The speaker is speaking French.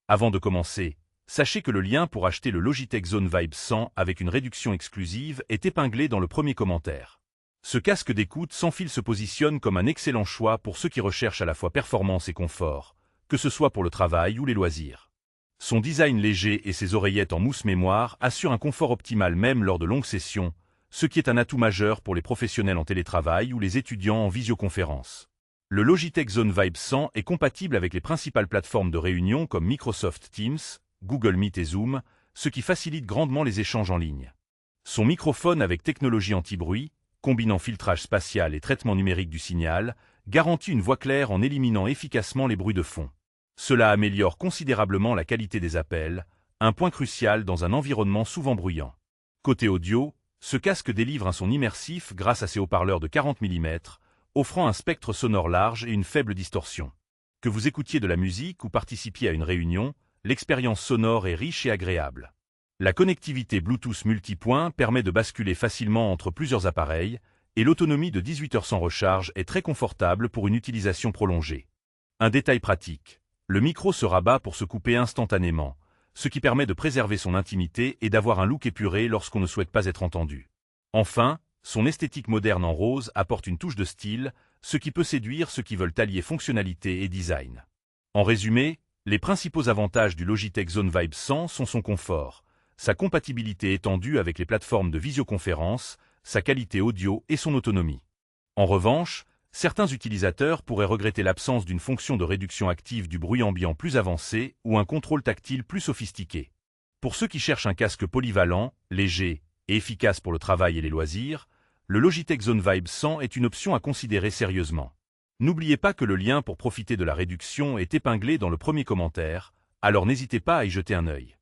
Avant de commencer, sachez que le lien pour acheter le Logitech Zone Vibe 100 avec une réduction exclusive est épinglé dans le premier commentaire. Ce casque d'écoute sans fil se positionne comme un excellent choix pour ceux qui recherchent à la fois performance et confort, que ce soit pour le travail ou les loisirs. Son design léger et ses oreillettes en mousse mémoire assurent un confort optimal même lors de longues sessions, ce qui est un atout majeur pour les professionnels en télétravail ou les étudiants en visioconférence. Le Logitech Zone Vibe 100 est compatible avec les principales plateformes de réunion comme Microsoft Teams, Google Meet et Zoom, ce qui facilite grandement les échanges en ligne. Son microphone avec technologie anti-bruit, combinant filtrage spatial et traitement numérique du signal, garantit une voix claire en éliminant efficacement les bruits de fond. Cela améliore considérablement la qualité des appels, un point crucial dans un environnement souvent bruyant. Côté audio, ce casque délivre un son immersif grâce à ses haut-parleurs de 40 mm, offrant un spectre sonore large et une faible distorsion. Que vous écoutiez de la musique ou participiez à une réunion, l'expérience sonore est riche et agréable. La connectivité Bluetooth multipoint permet de basculer facilement entre plusieurs appareils, et l'autonomie de 18 heures sans recharge est très confortable pour une utilisation prolongée. Un détail pratique. Le micro se rabat pour se couper instantanément, ce qui permet de préserver son intimité et d'avoir un look épuré lorsqu'on ne souhaite pas être entendu. Enfin, son esthétique moderne en rose apporte une touche de style, ce qui peut séduire ceux qui veulent allier fonctionnalité et design. En résumé, les principaux avantages du Logitech Zone Vibe 100 sont son confort, sa compatibilité étendue avec les plateformes de visioconférence, sa qualité audio et son autonomie. En revanche, certains utilisateurs pourraient regretter l'absence d'une fonction de réduction active du bruit ambiant plus avancée ou un contrôle tactile plus sophistiqué. Pour ceux qui cherchent un casque polyvalent, léger et efficace pour le travail et les loisirs, le Logitech Zone Vibe 100 est une option à considérer sérieusement. N'oubliez pas que le lien pour profiter de la réduction est épinglé dans le premier commentaire, alors n'hésitez pas à y jeter un œil.